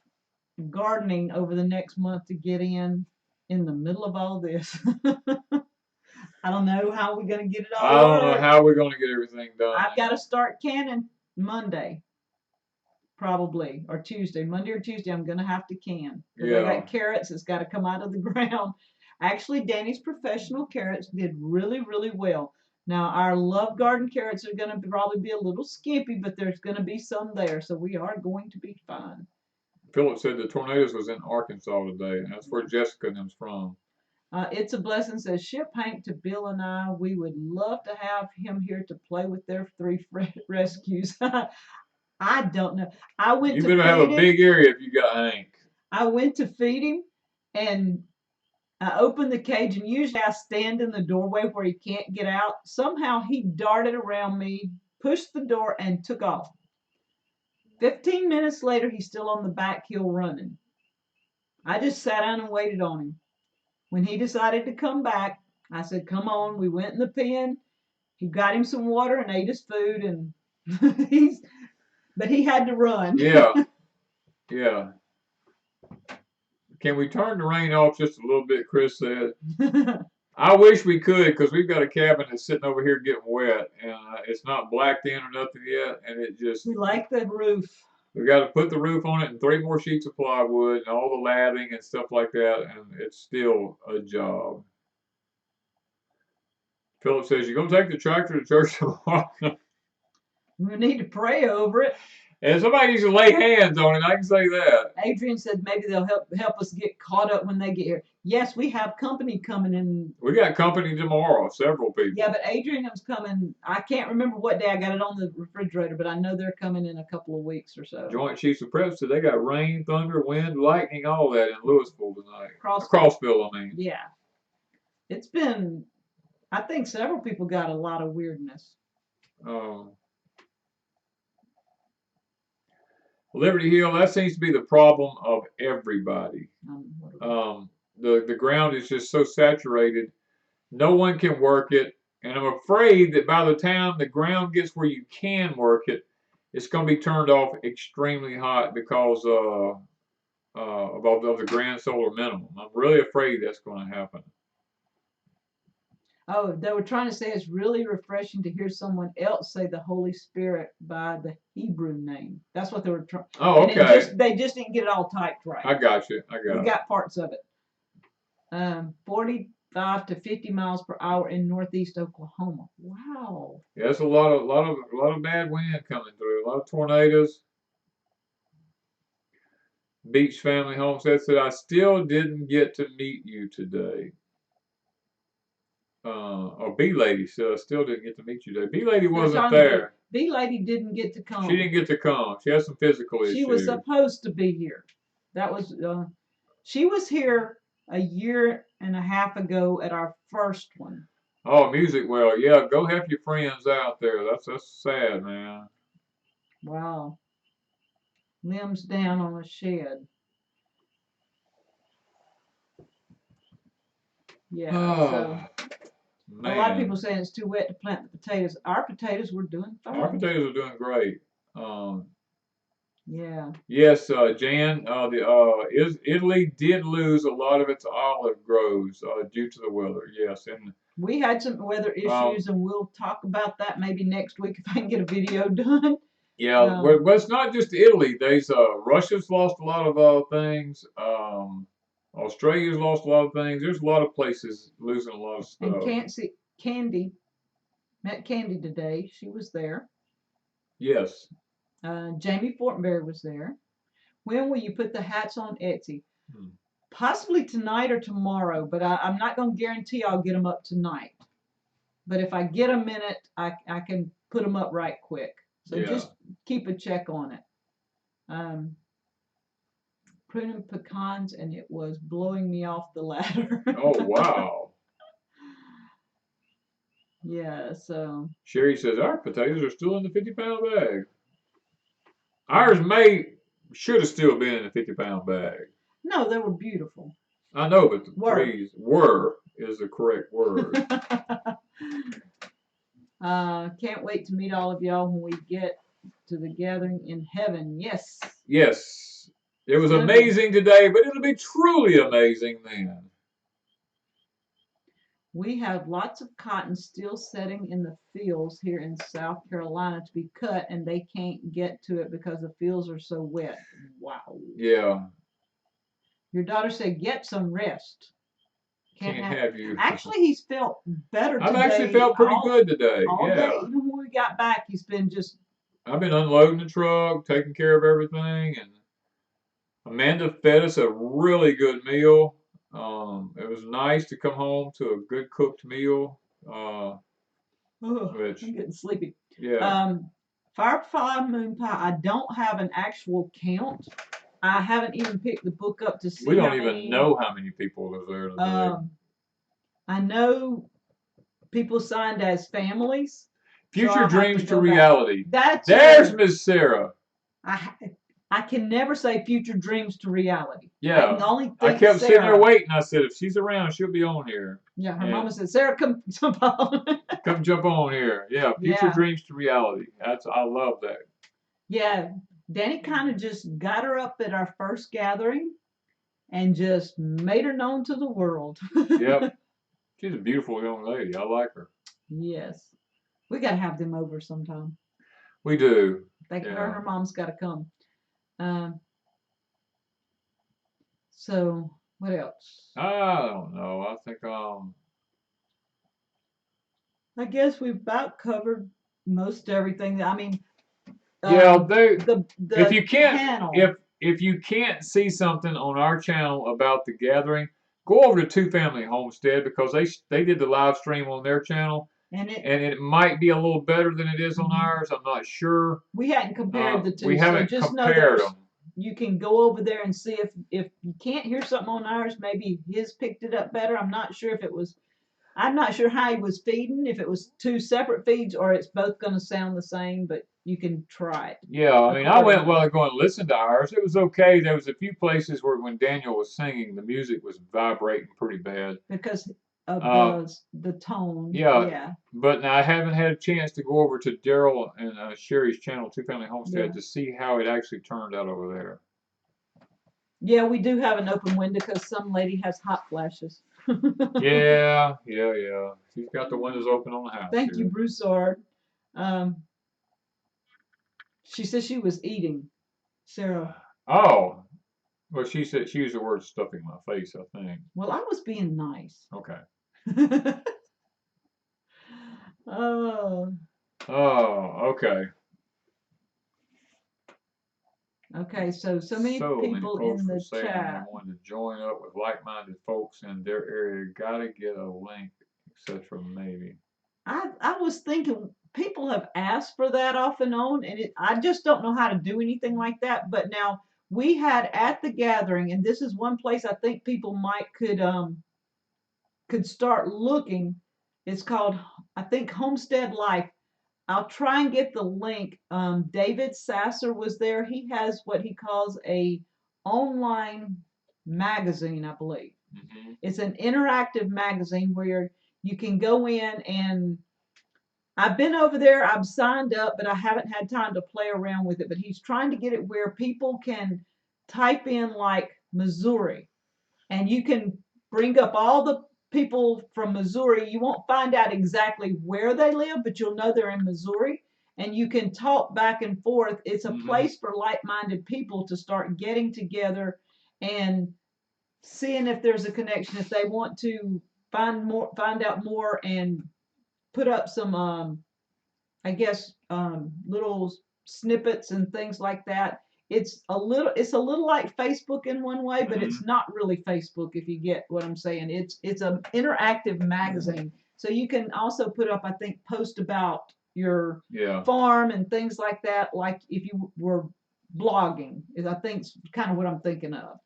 gardening over the next month to get in the middle of all this. I don't know how we're going to get it all I don't know worked. how we're going to get everything done. I've got to start canning Monday, probably, or Tuesday. Monday or Tuesday, I'm going to have to can. Because I got carrots that's got to come out of the ground. Actually, Danny's professional carrots did really, really well. Now, our love garden carrots are going to probably be a little skimpy, but there's going to be some there. So we are going to be fine. Philip said the tornadoes was in Arkansas today, and that's where Jessica and them's from. It's a blessing. Says ship Hank to Bill and I. We would love to have him here to play with their 3 rescues. I don't know. I went You to better have a big area if you got Hank. I went to feed him, and I opened the cage, and usually I stand in the doorway where he can't get out. Somehow he darted around me, pushed the door, and took off. 15 minutes later, he's still on the back hill running. I just sat down and waited on him. When he decided to come back, I said, "Come on." We went in the pen. He got him some water and ate his food, and but he had to run. Yeah. Yeah. Can we turn the rain off just a little bit, Chris said. I wish we could, because we've got a cabin that's sitting over here getting wet, and it's not blacked in or nothing yet, and it just... We like the roof. We got to put the roof on it and 3 more sheets of plywood and all the lathing and stuff like that, and it's still a job. Philip says, "You're going to take the tractor to church tomorrow?" We need to pray over it. And somebody needs to lay hands on it, I can say that. Adrian said maybe they'll help us get caught up when they get here. Yes, we have company coming in. We got company tomorrow, several people. Yeah, but Adrian's coming. I can't remember what day. I got it on the refrigerator, but I know they're coming in a couple of weeks or so. Joint Chiefs of Prep said they got rain, thunder, wind, lightning, all that in Louisville tonight. Crossville, I mean. Yeah. It's been, I think several people got a lot of weirdness. Liberty Hill, that seems to be the problem of everybody. The ground is just so saturated, no one can work it, and I'm afraid that by the time the ground gets where you can work it, it's going to be turned off extremely hot because of the grand solar minimum. I'm really afraid that's going to happen. Oh, they were trying to say it's really refreshing to hear someone else say the Holy Spirit by the Hebrew name. That's what they were trying. Oh, okay. They just didn't get it all typed right. I got you. We got parts of it. 45 to 50 miles per hour in northeast Oklahoma. Wow. Yeah, that's a lot of bad wind coming through. A lot of tornadoes. Beach Family Homestead said, "I still didn't get to meet you today." Or B Lady said, "I still didn't get to meet you today." B Lady wasn't there. B Lady didn't get to come. She didn't get to come. She had some physical issues. She was supposed to be here. That was she was here a year and a half ago at our first one. Oh, Music Well. Yeah, go help your friends out there. That's sad, man. Wow. Limbs down on a shed. Yeah, so man. A lot of people saying it's too wet to plant the potatoes. Our potatoes were doing fine. Our potatoes are doing great. Yeah. Yes, Jan. Italy did lose a lot of its olive groves due to the weather. Yes, and we had some weather issues, and we'll talk about that maybe next week if I can get a video done. Yeah, well, it's not just Italy. There's Russia's lost a lot of things. Australia's lost a lot of things. There's a lot of places losing a lot of stuff. And Candy met Candy today. She was there. Yes. Jamie Fortenberry was there. When will you put the hats on Etsy? Possibly tonight or tomorrow, but I'm not going to guarantee I'll get them up tonight. But if I get a minute, I can put them up right quick. So just keep a check on it. Pruning pecans, and it was blowing me off the ladder. Oh, wow. Yeah, so. Sherry says, our potatoes are still in the 50-pound bag. Ours should have still been in the 50-pound bag. No, they were beautiful. I know, but the trees were. is the correct word. Can't wait to meet all of y'all when we get to the gathering in heaven. Yes. Yes. It was amazing today, but it'll be truly amazing then. We have lots of cotton still setting in the fields here in South Carolina to be cut, and they can't get to it because the fields are so wet. Wow. Yeah. Your daughter said, get some rest. Can't have you. Actually, he's felt better today. I've actually felt pretty good today. All day. Even when we got back, he's been just... I've been unloading the truck, taking care of everything, and Amanda fed us a really good meal. It was nice to come home to a good cooked meal. I'm getting sleepy. Yeah. Firefly Moon Pie, I don't have an actual count. I haven't even picked the book up to see. We don't even know how many people was there today. I know people signed as families. Future dreams to reality. There's Miss Sarah. I can never say future dreams to reality. Yeah. I kept sitting there waiting. I said, if she's around, she'll be on here. Yeah, her mama said, Sarah, come jump on. Come jump on here. Yeah, future dreams to reality. I love that. Yeah, Danny kind of just got her up at our first gathering and just made her known to the world. Yep. She's a beautiful young lady. I like her. Yes. We got to have them over sometime. We do. Her and her mom's got to come. So, what else? I don't know. I think I guess we've about covered most everything. I mean, if you can't if you can't see something on our channel about the gathering, go over to Two Family Homestead because they did the live stream on their channel. And it might be a little better than it is on ours. I'm not sure. We hadn't compared the two. We haven't compared them. You can go over there and see if you can't hear something on ours, maybe his picked it up better. I'm not sure if it was. I'm not sure how he was feeding, if it was two separate feeds or it's both going to sound the same, but you can try it. Yeah, I mean, I went going to listen to ours. It was okay. There was a few places where when Daniel was singing, the music was vibrating pretty bad. Because of the tone. Yeah. But I haven't had a chance to go over to Daryl and Sherry's channel, Two Family Homestead, to see how it actually turned out over there. Yeah, we do have an open window because some lady has hot flashes. Yeah. She's got the windows open on the house. Thank you, Broussard. She says she was eating, Sarah. Oh. Well, she said she used the word stuffing my face, I think. Well, I was being nice. Okay. Oh, okay. Okay, so many people in the chat. I wanted to join up with like-minded folks in their area. Gotta get a link, etc. Maybe. I was thinking people have asked for that off and on, and I just don't know how to do anything like that. But now we had at the gathering, and this is one place I think people could start looking. It's called, I think, Homestead Life. I'll try and get the link. David Sasser was there. He has what he calls a online magazine, I believe. Mm-hmm. It's an interactive magazine where you can go in, and I've been over there. I've signed up, but I haven't had time to play around with it. But he's trying to get it where people can type in like Missouri, and you can bring up all the people from Missouri. You won't find out exactly where they live, but you'll know they're in Missouri, and you can talk back and forth. It's a place for like-minded people to start getting together and seeing if there's a connection, if they want to find out more, and put up some I guess little snippets and things like that. It's a little like Facebook in one way, but it's not really Facebook, if you get what I'm saying. It's an interactive magazine. So you can also put up, I think, post about your farm and things like that, like if you were blogging, is I think kind of what I'm thinking of.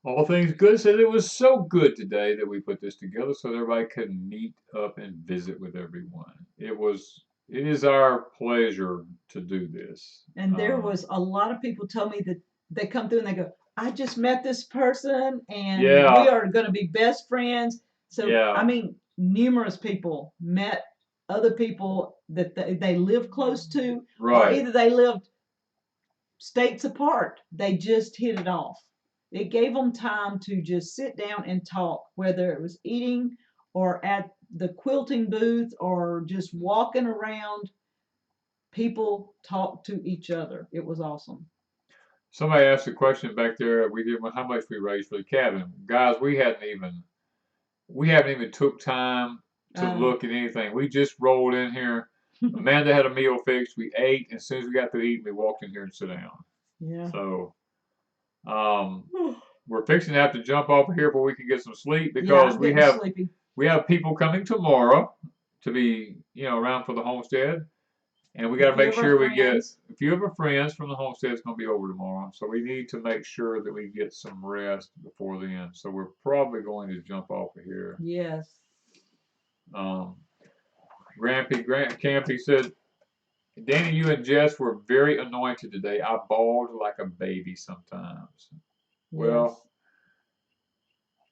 All things good said it was so good today that we put this together so everybody could meet up and visit with everyone. It is our pleasure to do this. And there was a lot of people tell me that they come through and they go, I just met this person and Yeah. we are going to be best friends. So, Yeah. I mean, numerous people met other people that they live close to, or Right. either they lived states apart. They just hit it off. It gave them time to just sit down and talk, whether it was eating or at the quilting booth or just walking around. People talked to each other. It was awesome. Somebody asked a question back there. We did how much we raised for the cabin, guys. We haven't even took time to look at anything. We just rolled in here. Amanda had a meal fixed. We ate, and as soon as we got through eating, we walked in here and sat down. Yeah. So, we're fixing to have to jump off of here before we can get some sleep because we have people coming tomorrow to be around for the homestead. And we got to make sure we get a few of our friends from the homestead is going to be over tomorrow. So we need to make sure that we get some rest before then. So we're probably going to jump off of here. Yes. Campy said, Danny, you and Jess were very anointed today. I bawled like a baby sometimes. Yes. Well,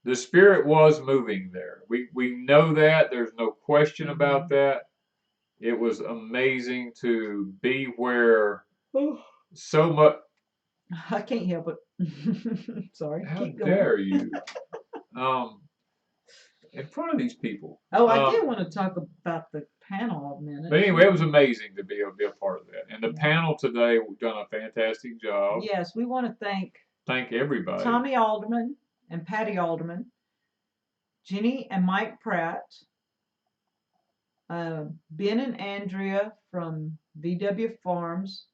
the spirit was moving there. We know that. There's no question about that. It was amazing to be where so much. I can't help it. Sorry. How dare you? In front of these people. Oh, I did want to talk about the panel a minute. But anyway, it was amazing to be able to be a part of that. And the panel today, we've done a fantastic job. Yes, we want to thank everybody. Tommy Alderman and Patty Alderman, Jenny and Mike Pratt, Ben and Andrea from VW Farms,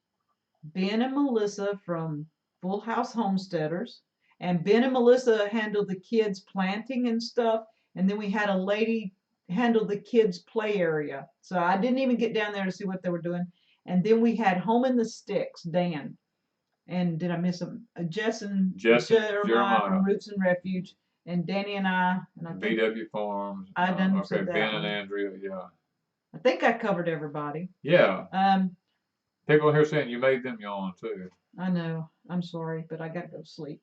Ben and Melissa from Full House Homesteaders, and Ben and Melissa handled the kids planting and stuff, and then we had a lady handle the kids play area. So I didn't even get down there to see what they were doing. And then we had Home in the Sticks, Dan. And did I miss them? Jess and Jeremiah from Roots and Refuge, and Danny and I think VW Farms. I done okay, Ben and Andrea, yeah. I think I covered everybody. Yeah. People here saying you made them yawn too. I know. I'm sorry, but I got to go to sleep.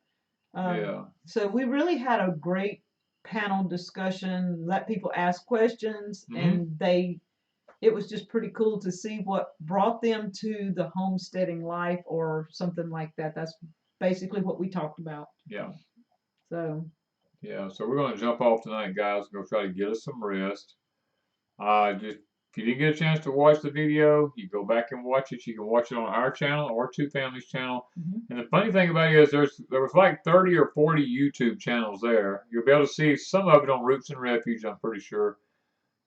Yeah. So we really had a great panel discussion. Let people ask questions, and it was just pretty cool to see what brought them to the homesteading life or something like that. That's basically what we talked about. Yeah. So. Yeah. So we're going to jump off tonight, guys. Go try to get us some rest. If you didn't get a chance to watch the video, you go back and watch it. You can watch it on our channel or Two Families channel. And the funny thing about it is there was like 30 or 40 YouTube channels there. You'll be able to see some of it on Roots and Refuge, I'm pretty sure.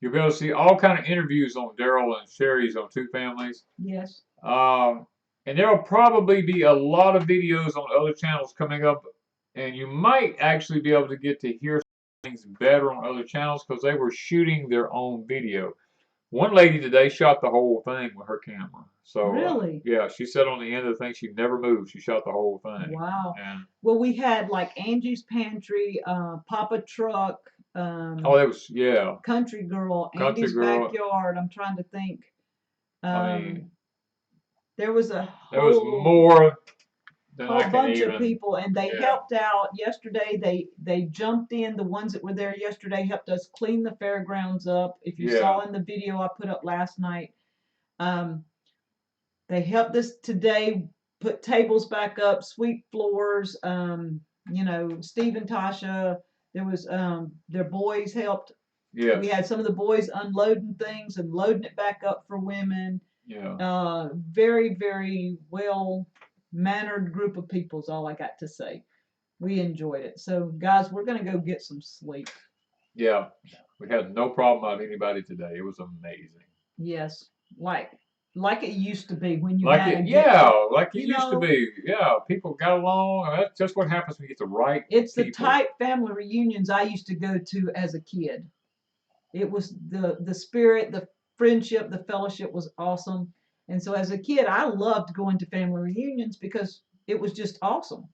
You'll be able to see all kind of interviews on Daryl and Sherry's on Two Families. Yes. And there will probably be a lot of videos on other channels coming up. And you might actually be able to get to hear things better on other channels because they were shooting their own video. One lady today shot the whole thing with her camera. So really, yeah, she said on the end of the thing she never moved. She shot the whole thing. Wow. Well, we had like Angie's Pantry, Papa Truck. That was Country Girl, Andy's Backyard. I'm trying to think. I mean, there was more. A whole bunch of people, and they helped out yesterday. They jumped in. The ones that were there yesterday helped us clean the fairgrounds up. If you saw in the video I put up last night, they helped us today put tables back up, sweep floors. Steve and Tasha. There was their boys helped. Yeah. We had some of the boys unloading things and loading it back up for women. Yeah. Very, very well mannered group of people is all I got to say. We enjoyed it. So guys, we're gonna go get some sleep. Yeah, we had no problem on anybody today. It was amazing. Yes, like it used to be when you like it used to be. Yeah, people got along. That's just what happens when you get the right people. The type family reunions I used to go to as a kid. It was the spirit, the friendship, the fellowship was awesome. And so as a kid, I loved going to family reunions because it was just awesome.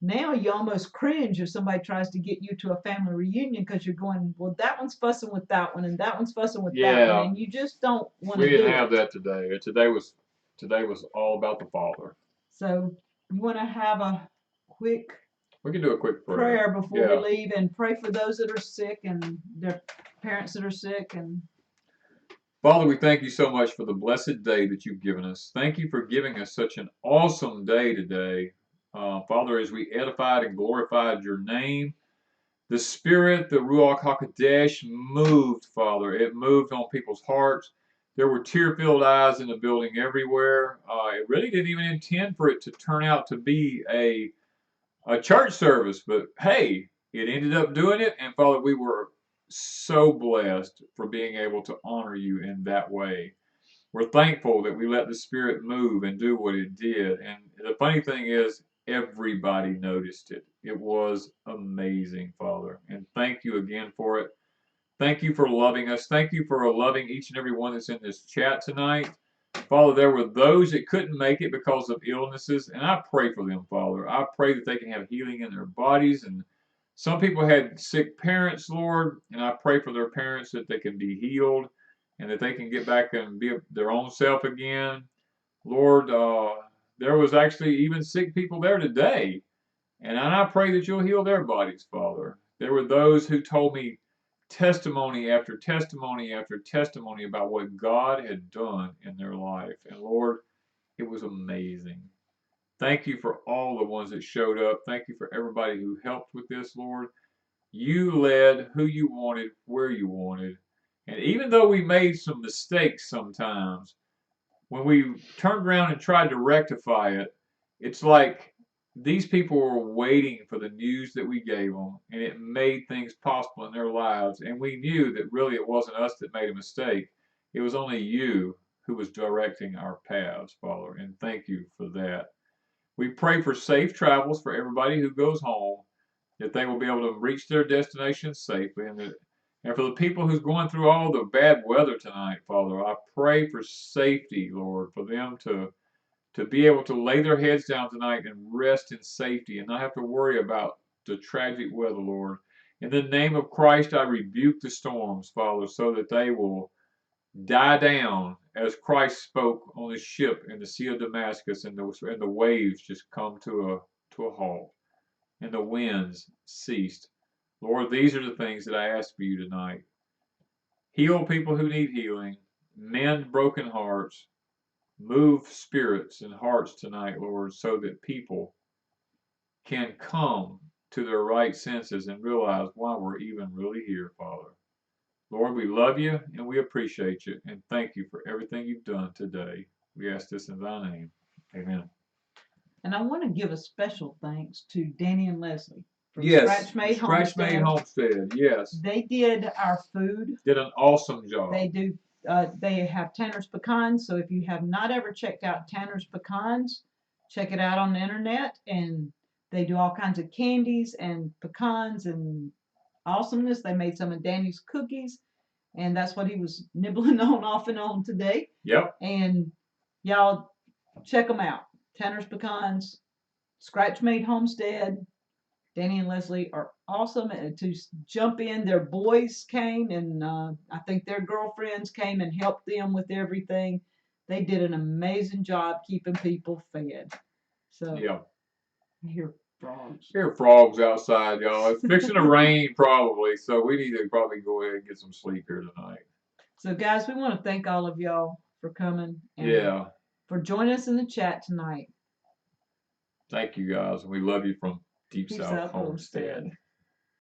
Now you almost cringe if somebody tries to get you to a family reunion because you're going, well, that one's fussing with that one and that one's fussing with that one, and you just don't want to do it. We didn't have that today. Today was all about the Father. So you want to have a quick We can do a quick prayer before we leave, and pray for those that are sick and their parents that are sick. And Father, we thank you so much for the blessed day that you've given us. Thank you for giving us such an awesome day today. Father, as we edified and glorified your name, the Spirit, the Ruach HaKodesh, moved, Father. It moved on people's hearts. There were tear-filled eyes in the building everywhere. It really didn't even intend for it to turn out to be a church service, but hey, it ended up doing it. And Father, we were so blessed for being able to honor you in that way. We're thankful that we let the Spirit move and do what it did. And the funny thing is, everybody noticed it. It was amazing, Father. And thank you again for it. Thank you for loving us. Thank you for loving each and every one that's in this chat tonight. Father, there were those that couldn't make it because of illnesses, and I pray for them, Father. I pray that they can have healing in their bodies. And some people had sick parents, Lord, and I pray for their parents that they can be healed and that they can get back and be their own self again. Lord, there was actually even sick people there today, and I pray that you'll heal their bodies, Father. There were those who told me testimony after testimony after testimony about what God had done in their life. And Lord, it was amazing. Thank you for all the ones that showed up. Thank you for everybody who helped with this, Lord. You led who you wanted, where you wanted. And even though we made some mistakes sometimes, when we turned around and tried to rectify it, it's like these people were waiting for the news that we gave them, and it made things possible in their lives. And we knew that really it wasn't us that made a mistake. It was only you who was directing our paths, Father. And thank you for that. We pray for safe travels for everybody who goes home, that they will be able to reach their destination safely, and for the people who's going through all the bad weather tonight, Father, I pray for safety, Lord, for them to be able to lay their heads down tonight and rest in safety and not have to worry about the tragic weather, Lord. In the name of Christ, I rebuke the storms, Father, so that they will die down as Christ spoke on the ship in the Sea of Damascus, and the waves just come to a halt, and the winds ceased. Lord, these are the things that I ask for you tonight. Heal people who need healing, mend broken hearts, move spirits and hearts tonight, Lord, so that people can come to their right senses and realize why we're even really here, Father. Lord, we love you and we appreciate you, and thank you for everything you've done today. We ask this in thy name. Amen. And I want to give a special thanks to Danny and Leslie from Yes, Scratch Made Homestead. Yes, they did our food. Did an awesome job. They do. They have Tanner's Pecans. So if you have not ever checked out Tanner's Pecans, check it out on the internet. And they do all kinds of candies and pecans and awesomeness. They made some of Danny's cookies, and that's what he was nibbling on off and on today. Yep. And y'all check them out. Tanner's Pecans, Scratch Made Homestead. Danny and Leslie are awesome to jump in. Their boys came, and I think their girlfriends came and helped them with everything. They did an amazing job keeping people fed. So yeah, I hear frogs. Hear frogs outside, y'all. It's fixing to rain probably, so we need to probably go ahead and get some sleep here tonight. So guys, we want to thank all of y'all for coming and for joining us in the chat tonight. Thank you guys, and we love you from Deep South Homestead.